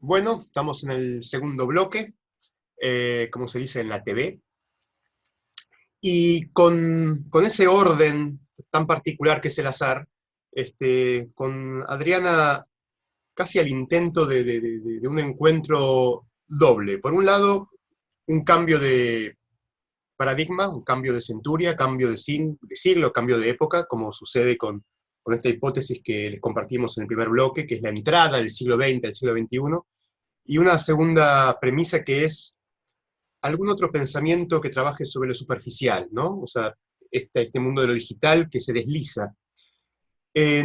Bueno, estamos en el segundo bloque, como se dice en la TV, y con ese orden tan particular que es el azar, con Adriana casi al intento de un encuentro doble. Por un lado, un cambio de paradigma, un cambio de centuria, cambio de siglo, cambio de época, como sucede con esta hipótesis que les compartimos en el primer bloque, que es la entrada del siglo XX al siglo XXI, y una segunda premisa que es algún otro pensamiento que trabaje sobre lo superficial, ¿no? O sea, este mundo de lo digital que se desliza.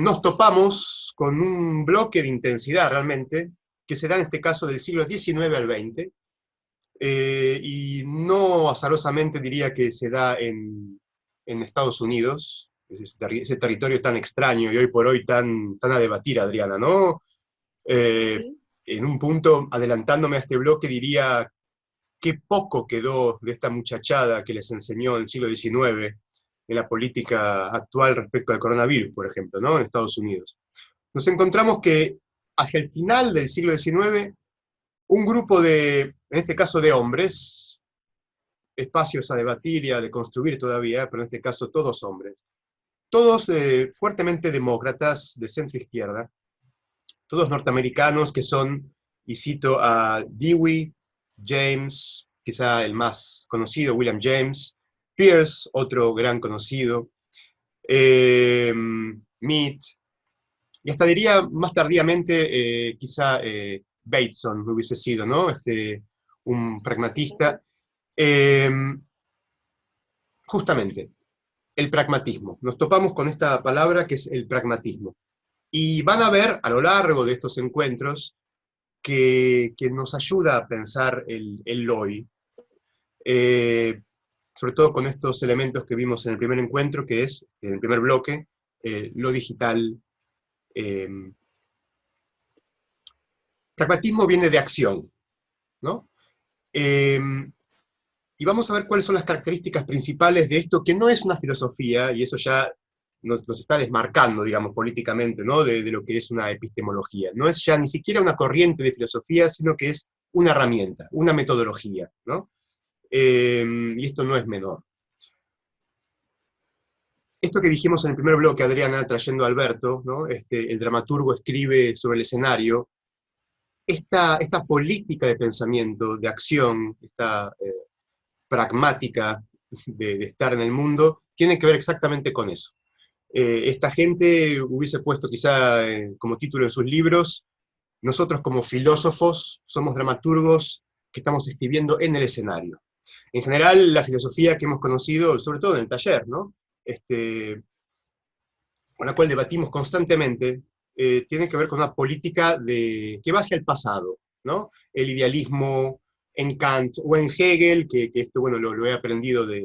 Nos topamos con un bloque de intensidad realmente, que se da en este caso del siglo XIX al XX, y no azarosamente diría que se da en Estados Unidos, ese territorio tan extraño y hoy por hoy tan a debatir, Adriana, ¿no? Eh, Sí. en un punto, adelantándome a este bloque, diría qué poco quedó de esta muchachada que les enseñó en el siglo XIX en la política actual respecto al coronavirus, por ejemplo, ¿no? En Estados Unidos. Nos encontramos que hacia el final del siglo XIX, un grupo en este caso de hombres, espacios a debatir y a deconstruir todavía, pero en este caso todos hombres, todos fuertemente demócratas de centro izquierda, todos norteamericanos que son, y cito a Dewey, James, quizá el más conocido, William James, Pierce, otro gran conocido, Mead, y hasta diría más tardíamente, quizá Bateson hubiese sido, ¿no? Un pragmatista. Eh, Justamente, el pragmatismo. Nos topamos con esta palabra que es el pragmatismo. Y van a ver a lo largo de estos encuentros que nos ayuda a pensar el hoy, eh, sobre todo con estos elementos que vimos en el primer encuentro, que es, en el primer bloque, lo digital. Eh, Pragmatismo viene de acción, ¿no? Eh, y vamos a ver cuáles son las características principales de esto, que no es una filosofía, y eso ya nos está desmarcando, digamos, políticamente, ¿no? De lo que es una epistemología. No es ya ni siquiera una corriente de filosofía, sino que es una herramienta, una metodología, ¿no? Y esto no es menor. Esto que dijimos en el primer bloque, Adriana, trayendo a Alberto, ¿no? El dramaturgo escribe sobre el escenario, esta política de pensamiento, de acción, esta pragmática de estar en el mundo, tiene que ver exactamente con eso. Esta gente hubiese puesto quizá como título en sus libros, nosotros como filósofos somos dramaturgos que estamos escribiendo en el escenario. En general, la filosofía que hemos conocido, sobre todo en el taller, ¿no? Con la cual debatimos constantemente, tiene que ver con una política que va hacia el pasado, ¿no? El idealismo en Kant o en Hegel, que esto, bueno, lo he aprendido de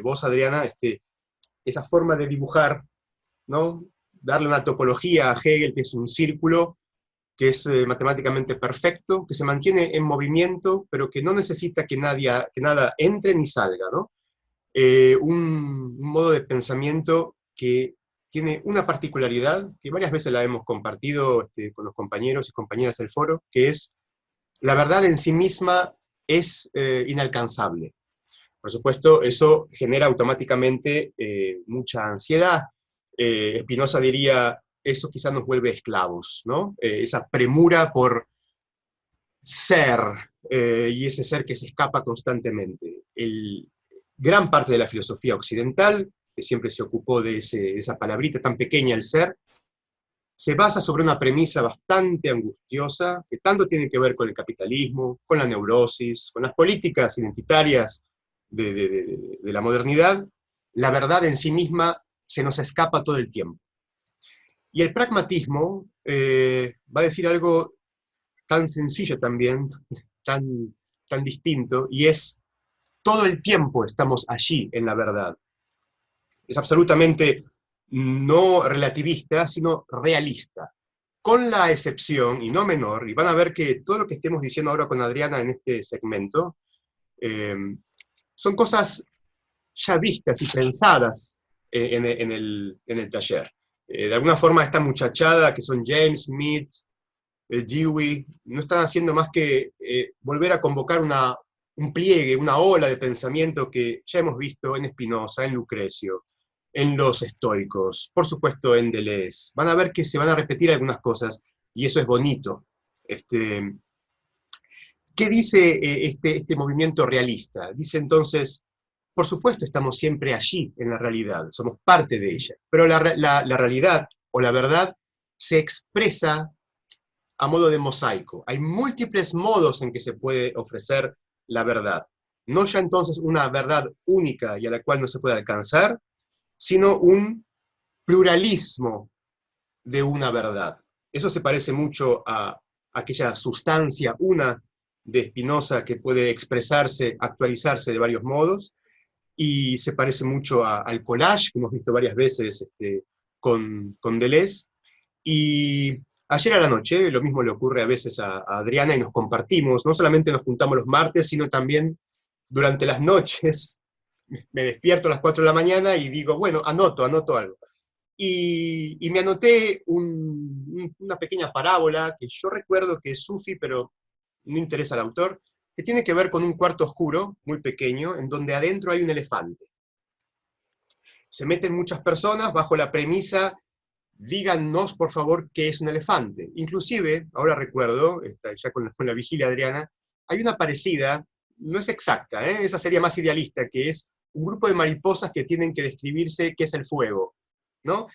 vos, Adriana, esa forma de dibujar, ¿no? Darle una topología a Hegel, que es un círculo, que es matemáticamente perfecto, que se mantiene en movimiento, pero que no necesita que nada entre ni salga, ¿no? Un modo de pensamiento que tiene una particularidad, que varias veces la hemos compartido con los compañeros y compañeras del foro, que es la verdad en sí misma es inalcanzable. Por supuesto, eso genera automáticamente mucha ansiedad. Spinoza diría, eso quizás nos vuelve esclavos, ¿no? Esa premura por ser, y ese ser que se escapa constantemente. Gran parte de la filosofía occidental, que siempre se ocupó de esa palabrita tan pequeña, el ser, se basa sobre una premisa bastante angustiosa, que tanto tiene que ver con el capitalismo, con la neurosis, con las políticas identitarias de la modernidad. La verdad en sí misma se nos escapa todo el tiempo. Y el pragmatismo va a decir algo tan sencillo también, tan, tan distinto, y es todo el tiempo estamos allí en la verdad. Es absolutamente no relativista, sino realista. Con la excepción, y no menor, y van a ver que todo lo que estemos diciendo ahora con Adriana en este segmento, eh, son cosas ya vistas y pensadas en el taller. De alguna forma esta muchachada que son James, Mead, Dewey, no están haciendo más que volver a convocar un pliegue, una ola de pensamiento que ya hemos visto en Spinoza, en Lucrecio, en los estoicos, por supuesto en Deleuze. Van a ver que se van a repetir algunas cosas, y eso es bonito. ¿Qué dice este movimiento realista? Dice entonces, por supuesto estamos siempre allí en la realidad, somos parte de ella, pero la realidad o la verdad se expresa a modo de mosaico. Hay múltiples modos en que se puede ofrecer la verdad. No ya entonces una verdad única y a la cual no se puede alcanzar, sino un pluralismo de una verdad. Eso se parece mucho a aquella sustancia una de Spinoza que puede expresarse, actualizarse de varios modos, y se parece mucho al collage, que hemos visto varias veces con Deleuze. Y ayer a la noche, lo mismo le ocurre a veces a Adriana, y nos compartimos, no solamente nos juntamos los martes, sino también durante las noches. Me despierto a las 4 de la mañana y digo, bueno, anoto algo. Y me anoté una pequeña parábola que yo recuerdo que es sufi, pero no interesa al autor, que tiene que ver con un cuarto oscuro, muy pequeño, en donde adentro hay un elefante. Se meten muchas personas bajo la premisa, díganos por favor qué es un elefante. Inclusive, ahora recuerdo, ya con la vigilia Adriana, hay una parecida, no es exacta, esa sería más idealista, que es un grupo de mariposas que tienen que describirse qué es el fuego, ¿no?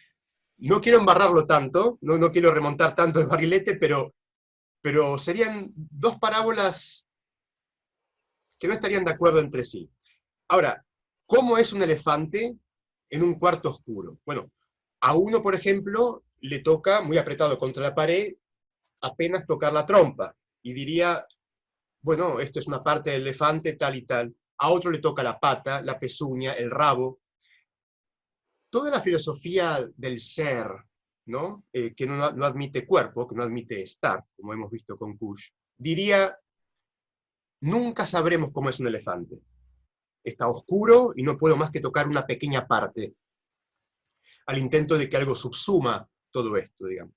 No quiero embarrarlo tanto, no quiero remontar tanto el barrilete, pero serían dos parábolas que no estarían de acuerdo entre sí. Ahora, ¿cómo es un elefante en un cuarto oscuro? Bueno, a uno, por ejemplo, le toca, muy apretado contra la pared, apenas tocar la trompa, y diría, bueno, esto es una parte del elefante, tal y tal. A otro le toca la pata, la pezuña, el rabo. Toda la filosofía del ser, ¿no? Que no admite cuerpo, que no admite estar, como hemos visto con Kush, diría, nunca sabremos cómo es un elefante. Está oscuro y no puedo más que tocar una pequeña parte, al intento de que algo subsuma todo esto, digamos.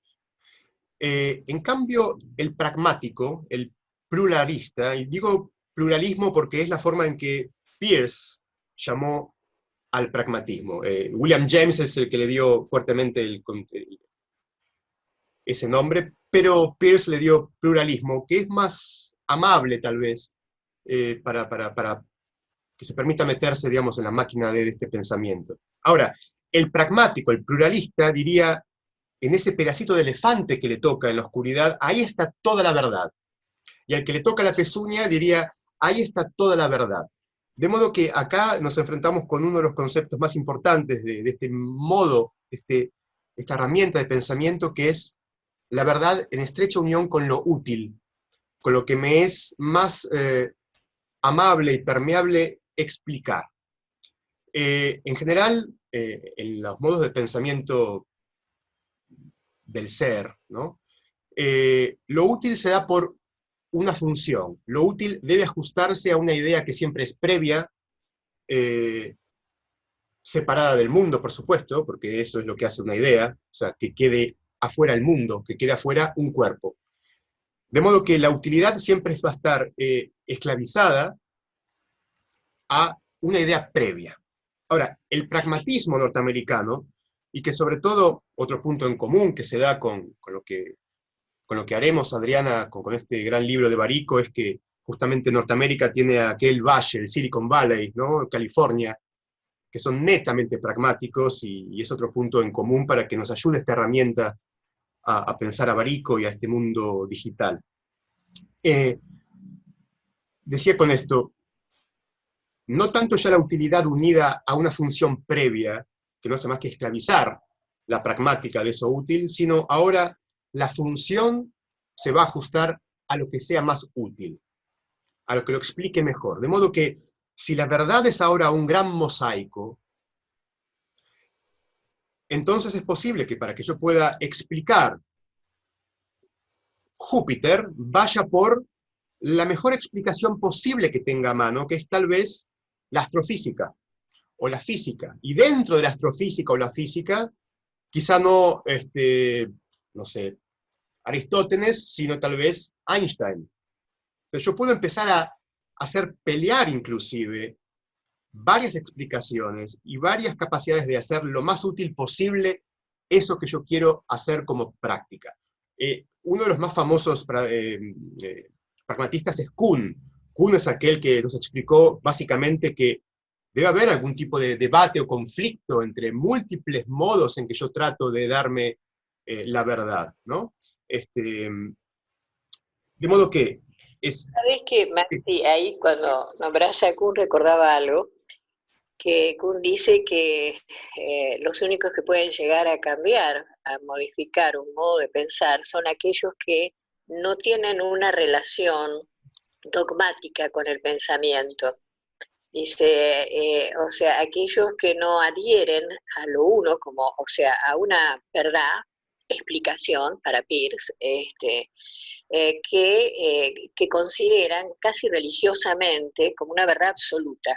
En cambio, el pragmático, el pluralista, y digo pluralismo porque es la forma en que Peirce llamó al pragmatismo. William James es el que le dio fuertemente ese nombre, pero Peirce le dio pluralismo, que es más amable tal vez, para que se permita meterse, digamos, en la máquina de este pensamiento. Ahora, el pragmático, el pluralista, diría, en ese pedacito de elefante que le toca en la oscuridad, ahí está toda la verdad. Y al que le toca la pezuña diría, ahí está toda la verdad. De modo que acá nos enfrentamos con uno de los conceptos más importantes de este modo, esta herramienta de pensamiento, que es la verdad en estrecha unión con lo útil, con lo que me es más amable y permeable explicar. En general, en los modos de pensamiento del ser, ¿no? Lo útil se da por una función. Lo útil debe ajustarse a una idea que siempre es previa, separada del mundo, por supuesto, porque eso es lo que hace una idea, o sea, que quede afuera el mundo, que quede afuera un cuerpo. De modo que la utilidad siempre va a estar esclavizada a una idea previa. Ahora, el pragmatismo norteamericano, y que sobre todo, otro punto en común que se da con lo que haremos, Adriana, con este gran libro de Barico, es que justamente Norteamérica tiene aquel valle, el Silicon Valley, ¿no? California, que son netamente pragmáticos, y es otro punto en común para que nos ayude esta herramienta a pensar a Barico y a este mundo digital. Decía con esto, no tanto ya la utilidad unida a una función previa, que no hace más que esclavizar la pragmática de eso útil, sino ahora la función se va a ajustar a lo que sea más útil, a lo que lo explique mejor. De modo que si la verdad es ahora un gran mosaico, entonces es posible que para que yo pueda explicar Júpiter, vaya por la mejor explicación posible que tenga a mano, que es tal vez la astrofísica o la física. Y dentro de la astrofísica o la física, quizá no sé, Aristóteles, sino tal vez Einstein. Pero yo puedo empezar a hacer pelear inclusive varias explicaciones y varias capacidades de hacer lo más útil posible eso que yo quiero hacer como práctica. Uno de los más famosos pragmatistas es Kuhn. Kuhn es aquel que nos explicó básicamente que debe haber algún tipo de debate o conflicto entre múltiples modos en que yo trato de darme la verdad, ¿no? De modo que es... Sabés que, Maxi, ahí cuando nombrás a Kuhn recordaba algo, que Kuhn dice que los únicos que pueden llegar a cambiar, a modificar un modo de pensar, son aquellos que no tienen una relación dogmática con el pensamiento. Dice, o sea, aquellos que no adhieren a lo uno, como, o sea, a una verdad, explicación para Peirce, que consideran casi religiosamente como una verdad absoluta.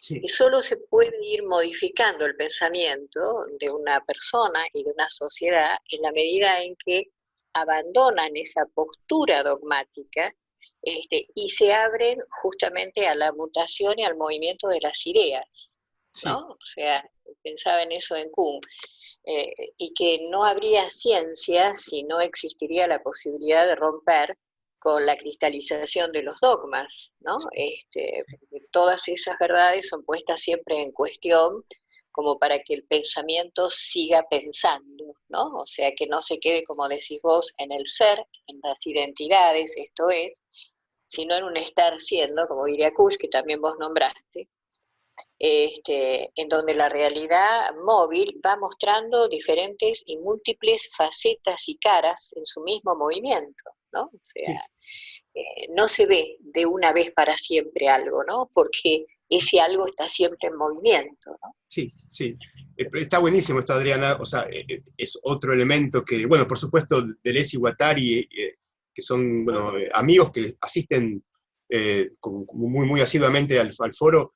Sí. Y solo se puede ir modificando el pensamiento de una persona y de una sociedad en la medida en que abandonan esa postura dogmática y se abren justamente a la mutación y al movimiento de las ideas, Sí. ¿no? O sea, pensaba en eso en Kuhn, y que no habría ciencia si no existiría la posibilidad de romper con la cristalización de los dogmas, ¿no? Todas esas verdades son puestas siempre en cuestión como para que el pensamiento siga pensando, ¿no? O sea, que no se quede, como decís vos, en el ser, en las identidades, esto es, sino en un estar siendo, como diría Kush, que también vos nombraste, en donde la realidad móvil va mostrando diferentes y múltiples facetas y caras en su mismo movimiento, ¿no? O sea, Sí. no se ve de una vez para siempre algo, ¿no? Porque ese algo está siempre en movimiento, ¿no? Sí, sí. Está buenísimo esto, Adriana. O sea, es otro elemento que, bueno, por supuesto, Deleuze y Guattari, que son, bueno, amigos que asisten muy asiduamente al foro,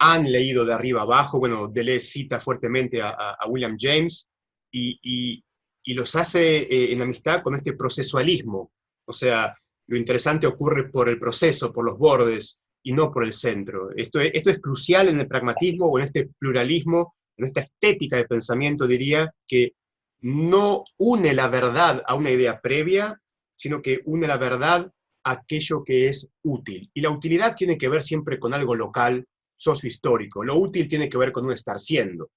han leído de arriba abajo. Bueno, Deleuze cita fuertemente a William James y los hace en amistad con este procesualismo. O sea, lo interesante ocurre por el proceso, por los bordes, y no por el centro. Esto es crucial en el pragmatismo o en este pluralismo, en esta estética de pensamiento, diría, que no une la verdad a una idea previa, sino que une la verdad a aquello que es útil. Y la utilidad tiene que ver siempre con algo local, sociohistórico. Lo útil tiene que ver con un estar siendo.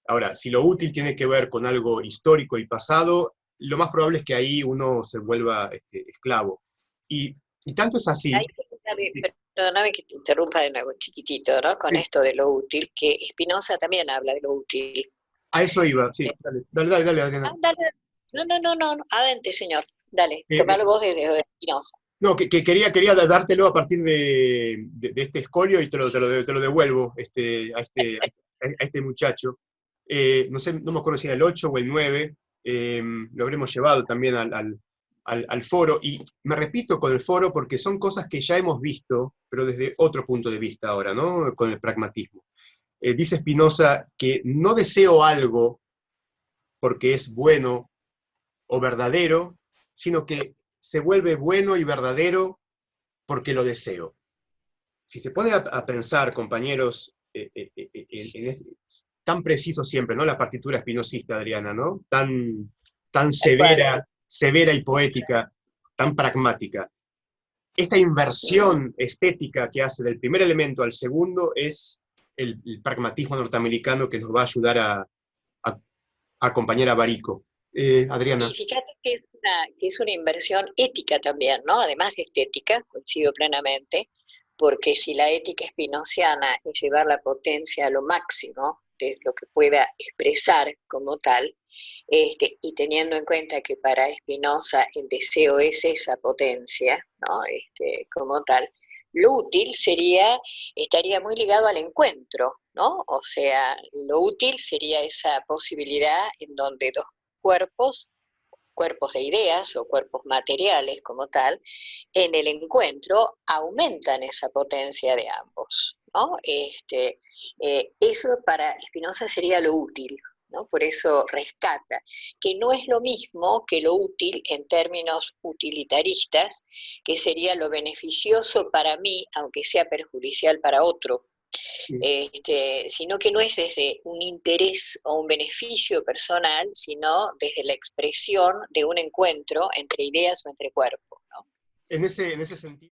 Ahora, si lo útil tiene que ver con algo histórico y pasado, lo más probable es que ahí uno se vuelva esclavo. Y tanto es así. Ahí, perdóname que te interrumpa de nuevo, chiquitito, ¿no? Con esto de lo útil, que Spinoza también habla de lo útil. A eso iba, sí. Eh, Dale, Adriana. dale, no, adelante, señor, dale, Eh, tomalo vos de Spinoza. no, que quería dártelo a partir de este escolio y te lo devuelvo a este muchacho. No sé, no me acuerdo si era el 8 o el 9, lo habremos llevado también al foro, y me repito con el foro porque son cosas que ya hemos visto, pero desde otro punto de vista ahora, ¿no? Con el pragmatismo. Dice Spinoza que no deseo algo porque es bueno o verdadero, sino que se vuelve bueno y verdadero porque lo deseo. Si se pone a pensar, compañeros, tan preciso siempre, ¿no? La partitura espinosista, Adriana, ¿no? Tan Tal cual. severa y poética, tan pragmática. Esta inversión estética que hace del primer elemento al segundo es el pragmatismo norteamericano que nos va a ayudar a acompañar a Barico. Adriana. Y fíjate que es una inversión ética también, ¿no? Además de estética, coincido plenamente, porque si la ética espinociana es llevar la potencia a lo máximo de lo que pueda expresar como tal, y teniendo en cuenta que para Spinoza el deseo es esa potencia, ¿no? Como tal, lo útil estaría muy ligado al encuentro, ¿no? O sea, lo útil sería esa posibilidad en donde dos cuerpos, cuerpos de ideas o cuerpos materiales como tal, en el encuentro aumentan esa potencia de ambos, ¿no? Eso para Spinoza sería lo útil, ¿no? Por eso rescata, que no es lo mismo que lo útil en términos utilitaristas, que sería lo beneficioso para mí, aunque sea perjudicial para otro, sino que no es desde un interés o un beneficio personal, sino desde la expresión de un encuentro entre ideas o entre cuerpos, ¿no? En ese sentido.